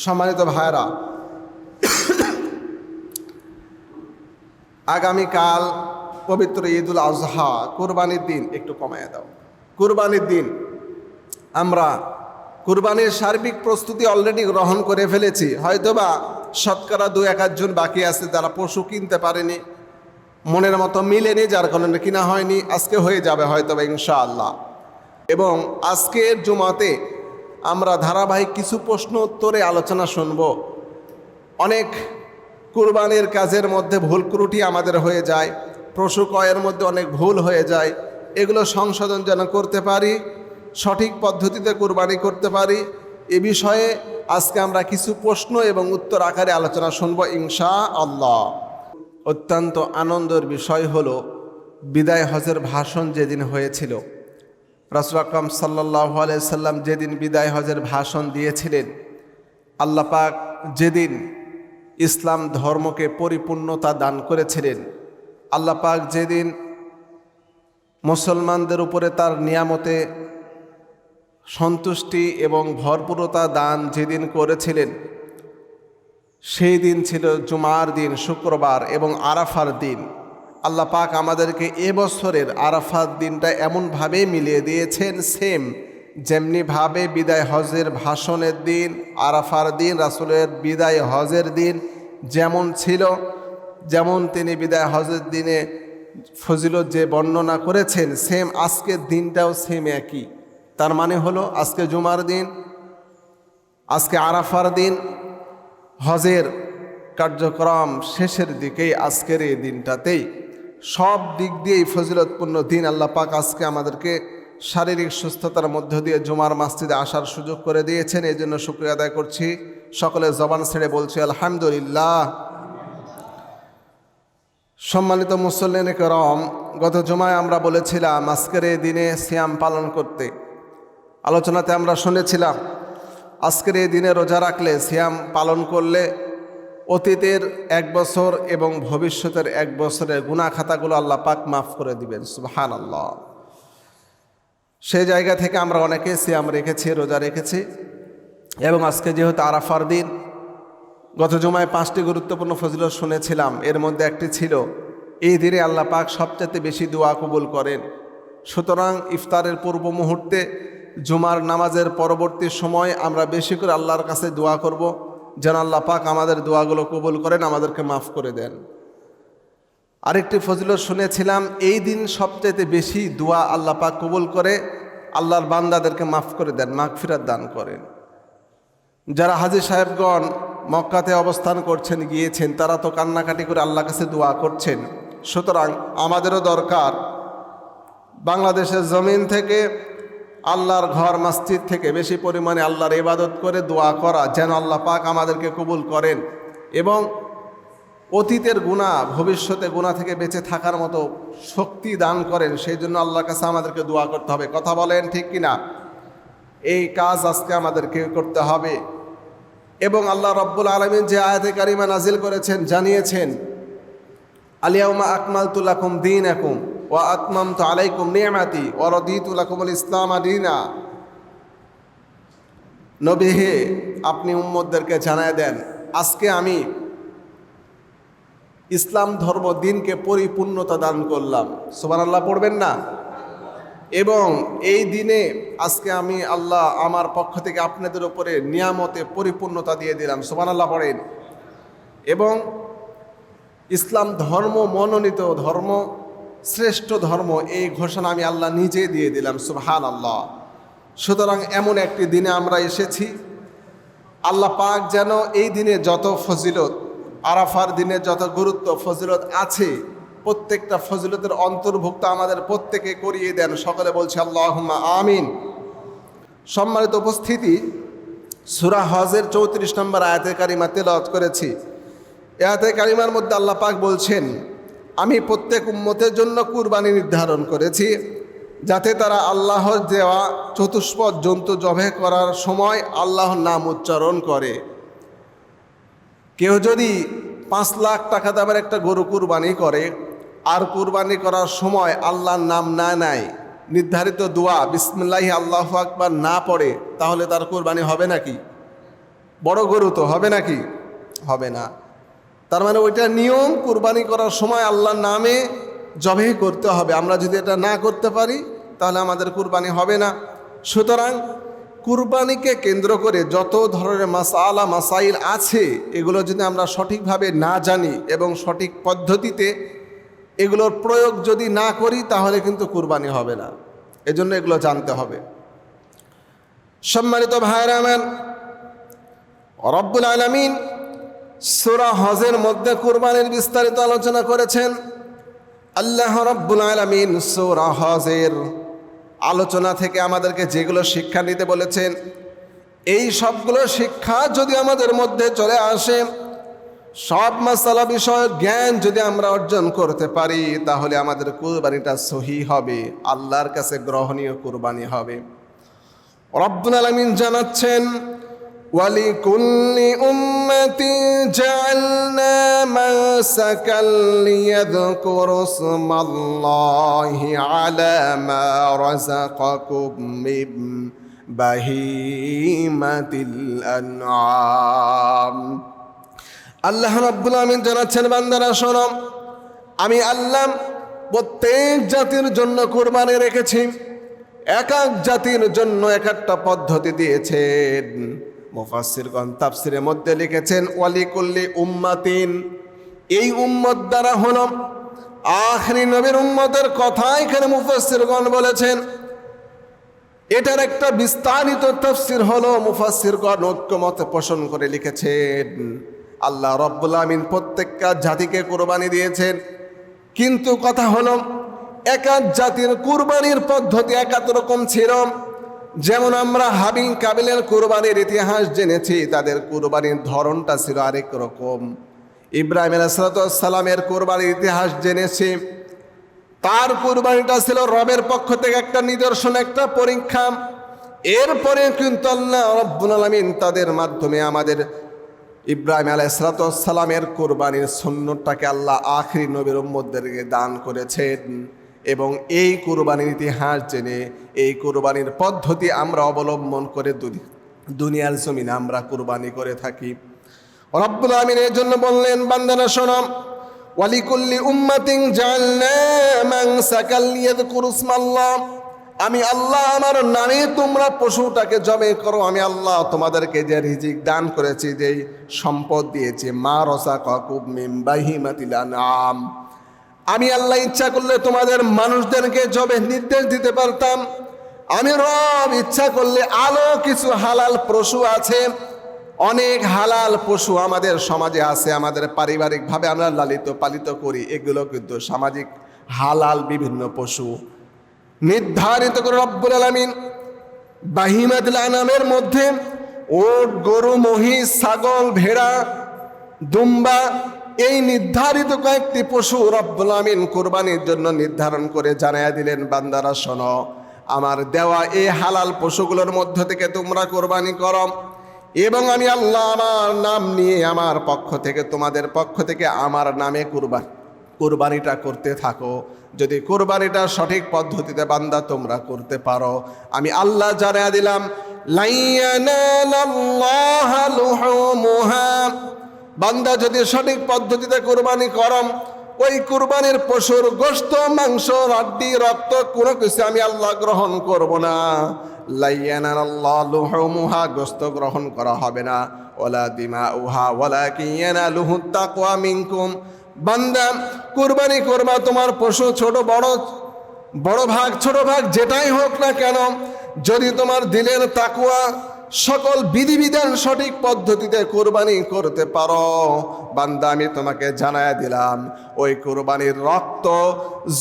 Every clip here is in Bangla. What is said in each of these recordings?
সম্মানিত ভাইরা, আগামীকাল পবিত্র ঈদুল আজহা, কুরবানির দিন। একটু কমায় দাও। কুরবানির দিন আমরা কুরবানির সার্বিক প্রস্তুতি অলরেডি গ্রহণ করে ফেলেছি। হয়তোবা শতকরা 2-1 জন বাকি আছে যারা পশু কিনতে পারেনি, মনের মতো মিলেনি, যার কারণে কিনা হয়নি। আজকে হয়ে যাবে হয়তোবা ইনশাআল্লাহ। এবং আজকের জুমাতে আমরা ধারাবাহিক কিছু প্রশ্ন উত্তরে আলোচনা শুনব। অনেক কুরবানির কাজের মধ্যে ভুল ত্রুটি আমাদের হয়ে যায়, পশু ক্রয়ের মধ্যে অনেক ভুল হয়ে যায়। এগুলো সংশোধন যেন করতে পারি, সঠিক পদ্ধতিতে কুরবানি করতে পারি, এ বিষয়ে আজকে আমরা কিছু প্রশ্ন এবং উত্তর আকারে আলোচনা শুনব ইনশাআল্লাহ। অত্যন্ত আনন্দের বিষয় হলো বিদায় হজের ভাষণ যেদিন হয়েছিল, রাসূল আকরাম সাল্লাল্লাহু আলাইহি সাল্লাম যেদিন বিদায় হজের ভাষণ দিয়েছিলেন, আল্লাহ পাক যেদিন ইসলাম ধর্মকে পরিপূর্ণতা দান করেছিলেন, আল্লাহ পাক যেদিন মুসলমানদের উপরে তার নিয়ামতে সন্তুষ্টি এবং ভরপুরতা দান যেদিন করেছিলেন, সেই দিন ছিল জুমার দিন, শুক্রবার এবং আরাফার দিন। আল্লাহ পাক আমাদেরকে এবছরের আরাফার দিনটা এমনভাবে মিলিয়ে দিয়েছেন, সেম যেমনিভাবে বিদায় হজের ভাষণের দিন, আরাফার দিন, রাসূলের বিদায় হজের দিন যেমন ছিল, যেমন তিনি বিদায় হজের দিনে ফজিলত যে বর্ণনা করেছেন, সেম আজকের দিনটাও সেম একই। তার মানে হলো আজকে জুমার দিন, আজকে আরাফার দিন, হজের কার্যক্রম শেষের দিকেই আজকের এই দিনটাতেই সব দিক দিয়েই ফজিলতপূর্ণ দিন। আল্লাহ পাক আজকে আমাদেরকে শারীরিক সুস্থতার মধ্য দিয়ে জুমার মসজিদে আসার সুযোগ করে দিয়েছেন, এই জন্য শুকরিয়া আদায় করছি। সকলে জবান ছেড়ে বলছি আলহামদুলিল্লাহ। সম্মানিত মুসল্লিন করম, গত জুমায় আমরা বলেছিলাম আজকের এই দিনে সিয়াম পালন করতে। আলোচনাতে আমরা শুনেছিলাম আজকের এই দিনে রোজা রাখলে, সিয়াম পালন করলে অতীতের 1 বছর এবং ভবিষ্যতের 1 বছরের গুনাহ খাতাগুলো আল্লাহ পাক মাফ করে দিবেন। সুবহানাল্লাহ। সেই জায়গা থেকে আমরা অনেকে সিয়াম রেখেছি, রোজা রেখেছি। এবং আজকে যেহেতু আরাফার দিন, গত জুমায় 5টি গুরুত্বপূর্ণ ফজিলত শুনেছিলাম, এর মধ্যে একটি ছিল এই দিনে আল্লাহ পাক সবচেয়ে বেশি দোয়া কবুল করেন। সুতরাং ইফতারের পূর্ব মুহূর্তে, জুমার নামাজের পরবর্তী সময় আমরা বেশি করে আল্লাহর কাছে দোয়া করব, যেন আল্লাহ পাক আমাদের দোয়াগুলো কবুল করেন, আমাদেরকে মাফ করে দেন। আরেকটি ফজিলত শুনেছিলাম, এই দিন সবচেয়ে বেশি দোয়া আল্লাহ পাক কবুল করে, আল্লাহর বান্দাদেরকে মাফ করে দেন, মাগফিরাত দান করেন। যারা হাজী সাহেবগণ মক্কাতে অবস্থান করছেন, গিয়েছেন, তারা তো কান্নাকাটি করে আল্লাহর কাছে দোয়া করছেন। সুতরাং আমাদেরও দরকার বাংলাদেশের জমিন থেকে, আল্লাহর ঘর মসজিদ থেকে বেশি পরিমাণে আল্লাহর ইবাদত করে দোয়া করা, যেন আল্লাহ পাক আমাদেরকে কবুল করেন এবং অতীতের গুনাহ, ভবিষ্যতে গুনাহ থেকে বেঁচে থাকার মতো শক্তি দান করেন। সেই জন্য আল্লাহর কাছে আমাদেরকে দোয়া করতে হবে। কথা বলেন ঠিক কিনা? এই কাজ আজকে আমাদেরকে করতে হবে। এবং আল্লাহ রাব্বুল আলামিন যে আয়াতে কারিমা নাজিল করেছেন, জানিয়েছেন আল-ইয়াউমা আকমালতু লাকুম দীনাকুম ওয়া আতমামতু আলাইকুম নি'মাতি ওয়া রাদিতু লাকুমুল ইসলাম দীনা। নবী হে, আপনি উম্মতদেরকে জানায় দেন, আজকে আমি ইসলাম ধর্ম দিনকে পরিপূর্ণতা দান করলাম। সুবহানাল্লাহ পড়বেন না? এবং এই দিনে আজকে আমি আল্লাহ আমার পক্ষ থেকে আপনাদের উপরে নিয়ামতে পরিপূর্ণতা দিয়ে দিলাম। সুবহানাল্লাহ পড়েন। এবং ইসলাম ধর্ম মনোনীত ধর্ম, শ্রেষ্ঠ ধর্ম, এই ঘোষণা আমি আল্লাহ নিজে দিয়ে দিলাম। সুবহানাল্লাহ। সুতরাং এমন একটি দিনে আমরা এসেছি, আল্লাহ পাক যেন এই দিনে যত ফজিলত, আরাফার দিনে যত গুরুত্ব ফজিলত আছে, প্রত্যেকটা ফজিলতের অন্তর্ভুক্ত আমাদের প্রত্যেকে করিয়ে দেন। সকলে বলছে আল্লাহুম্মা আমিন। সম্মানিত উপস্থিতি, সূরা হজের 34 নম্বর আয়াতে কারিমা তেলাওয়াত করেছি। এই আয়াতে কারিমার মধ্যে আল্লাহ পাক বলছেন, আমি প্রত্যেক উম্মতের জন্য কুরবানি নির্ধারণ করেছি, যাতে তারা আল্লাহর দেওয়া চতুষ্পদ জন্তু জবাহ করার সময় আল্লাহর নাম উচ্চারণ করে। কেউ যদি 5 লাখ টাকা দামের একটা গরু কুরবানি করে, আর কুরবানি করার সময় আল্লাহর নাম না নেয়, নির্ধারিত দোয়া বিসমিল্লাহি আল্লাহু আকবার না পড়ে, তাহলে তার কুরবানি হবে নাকি? বড় গরু তো হবে নাকি? হবে না। তার মানে ওইটা নিয়ম, কুরবানি করার সময় আল্লাহর নামে জবাই করতে হবে। আমরা যদি এটা না করতে পারি তাহলে আমাদের কুরবানি হবে না। সুতরাং কুরবানিকে কেন্দ্র করে যত ধরনের মাসালা মাসাইল আছে, এগুলো যদি আমরা সঠিকভাবে না জানি এবং সঠিক পদ্ধতিতে এগুলোর প্রয়োগ যদি না করি তাহলে কিন্তু কুরবানি হবে না। এজন্য এগুলো জানতে হবে। সম্মানিত ভাইরা আমার, রব্বুল আলামিন সূরা হজের মধ্যে কুরবানির বিস্তারিত আলোচনা করেছেন। আল্লাহ রব্বুল আলামিন সূরা হজের আলোচনা থেকে আমাদেরকে যেগুলো শিক্ষা নিতে বলেছেন, এই সবগুলো শিক্ষা যদি আমাদের মধ্যে চলে আসে, সব মাসালা বিষয়ক জ্ঞান যদি আমরা অর্জন করতে পারি, তাহলে আমাদের কুরবানিটা সহি হবে, আল্লাহর কাছে গ্রহণীয় কুরবানি হবে। রব্বুল আলামিন জানাচ্ছেন, ওয়ালিকুল্লি উম্মাতিন জাআলনা মাসাকাল লিয়াযকুরু ইসমাল্লাহি আলা মা রাযাকাকুম মিন বাহিমাতিল আনআম। আল্লাহ রাব্বুল আলামিন জানাচ্ছেন, বান্দারা শোনো, আমি আল্লাহ প্রত্যেক জাতির জন্য কুরবানি রেখেছি, এক এক জাতির জন্য এক একটা পদ্ধতি দিয়েছেন। মুফাসসিরগণ তাফসিরের মধ্যে লিখেছেন ওয়ালিকুল্লি উম্মাতিন, এই উম্মত দ্বারা হলো আখিরি নবীর উম্মতের কথা এখানে মুফাসসিরগণ বলেছেন। এটার একটা বিস্তারিত তাফসির হলো মুফাসসিরগণ ঐক্যমত পোষণ করে লিখেছেন, আল্লাহ রব্বুল আমিন প্রত্যেকটা জাতিকে কুরবানি দিয়েছেন, কিন্তু কথা হলো এক এক জাতির কুরবানির পদ্ধতি এক এক রকম ছিল। যেমন আমরা হাবিল কাবিলের কুরবানির ইতিহাস জেনেছি, তাদের কুরবানির ধরনটা ছিল আরেক রকম। ইব্রাহিম আলাইহিস সালামের কুরবানির ইতিহাস জেনেছি, তার কুরবানিটা ছিল রবের পক্ষ থেকে একটা নিদর্শন, একটা পরীক্ষা। এরপরে কিন্তু আল্লাহ রব্বুল আলামিন তাদের মাধ্যমে আমাদের ইব্রাহিম আলাইহিস সালামের কুরবানির সুন্নতটাকে আল্লাহ আখিরি নবীর উম্মতদেরকে দান করেছেন। এবং এই কুরবানির ইতিহাস জেনে এই কুরবানির পদ্ধতি আমরা অবলম্বন করে দুনিয়ার জমিনে আমরা কুরবানি করে থাকি। রব্বুল আমিন এর জন্য বললেন, বান্দারা শোনো, ওয়ালিকুল্লি উম্মাতিন জাআলনা মানসাকাল লিয়াযকুরু ইসমাল্লাহ, আমি আল্লাহ আমার নামে তোমরা পশুটাকে জবাই করো। আমি আল্লাহ তোমাদেরকে যে রিজিক দান করেছি, যেই সম্পদ দিয়েছি, মা রাযাকাকুম মিন বাহিমাতিল আনআম, আমি আল্লাহ ইচ্ছা করলে তোমাদের মানুষদেরকে জবাই নির্দেশ দিতে পারতাম। আমি রব ইচ্ছা করলে আলো কিছু হালাল পশু আছে, অনেক হালাল পশু আমাদের সমাজে আছে, আমাদের পারিবারিকভাবে আমরা লালিত পালিত করি, এগুলো কিন্তু সামাজিক হালাল বিভিন্ন পশু নির্ধারিত করে রব্বুল আলামিন বাহিমাতুল আনামের মধ্যে ওট, গরু, মহিষ, ছাগল, ভেড়া, দুম্বা, এই নির্ধারিত কয়েকটি পশু রব্বুল আমিন কুরবানির জন্য নির্ধারণ করে জানায়া দিলেন, বান্দারা শোনো, আমার দেওয়া এই হালাল পশুগুলোর মধ্য থেকে তোমরা কুরবানি করো, এবং আমি আল্লাহ আমার নাম নিয়ে আমার পক্ষ থেকে তোমাদের পক্ষ থেকে আমার নামে কুরবানিটা করতে থাকো। যদি কুরবানিটা সঠিক পদ্ধতিতে বান্দা তোমরা করতে পারো, আমি আল্লাহ জানায়া দিলাম, লা ইয়ানালাল্লাহু লুহুমুহা, বান্দা যদি সঠিক পদ্ধতিতে কুরবানি করো, ওই কুরবানির পশুর গোশত, মাংস, হাড্ডি, রক্ত কোনো কিছু আমি আল্লাহ গ্রহণ করব না। লা ইয়ানালাল্লাহু লুহুমুহা, গোশত গ্রহণ করা হবে না, ওয়ালা দিমাউহা ওয়ালাকিন ইয়ানালুহুত তাকওয়া মিনকুম, বান্দা কুরবানি করবা, তোমার পশু ছোট বড় ভাগ ছোট ভাগ যেটাই হোক না কেন, যদি তোমার দিলের তাকওয়া সকল বিধিবিধান সঠিক পদ্ধতিতে কুরবানি করতে পারো, বান্দা আমি তোমাকে জানায়া দিলাম, ওই কুরবানির রক্ত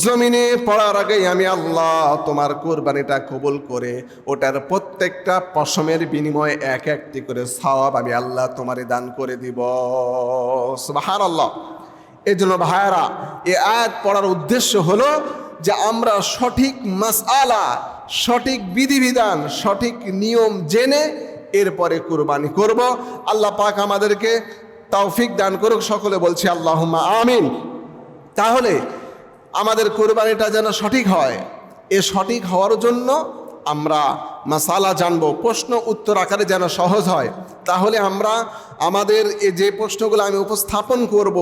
জমিনে পড়ার আগেই আমি আল্লাহ তোমার কুরবানিটা কবুল করে ওটার প্রত্যেকটা পশমের বিনিময়ে এক একটি করে সওয়াব আমি আল্লাহ তোমারে দান করে দিব। সুবহানাল্লাহ। এই জন্য ভাইরা, এই আয়াত পড়ার উদ্দেশ্য হলো যে আমরা সঠিক মাসআলা, সঠিক বিধিবিধান, সঠিক নিয়ম জেনে এরপরে কুরবানি করব। আল্লাহ পাক আমাদেরকে তৌফিক দান করুক, সকলে বলছি আল্লাহুম্মা আমিন। তাহলে আমাদের কুরবানিটা যেন সঠিক হয়, এ সঠিক হওয়ার জন্য আমরা মাসালা জানবো, প্রশ্ন উত্তর আকারে যেন সহজ হয়। তাহলে আমরা আমাদের এই যে প্রশ্নগুলো আমি উপস্থাপন করব,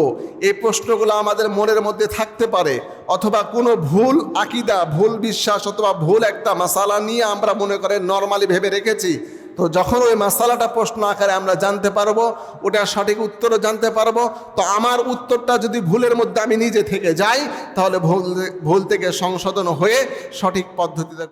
এই প্রশ্নগুলো আমাদের মনের মধ্যে থাকতে পারে, অথবা কোনো ভুল আকীদা, ভুল বিশ্বাস অথবা ভুল একটা মাসালা নিয়ে আমরা মনে করেন নর্মালি ভেবে রেখেছি। তো যখন ওই মাসালাটা প্রশ্ন আকারে আমরা জানতে পারবো, ওটা সঠিক উত্তরও জানতে পারবো। তো আমার উত্তরটা যদি ভুলের মধ্যে আমি নিজে থেকে যাই, তাহলে ভুল থেকে সংশোধন হয়ে সঠিক পদ্ধতিতে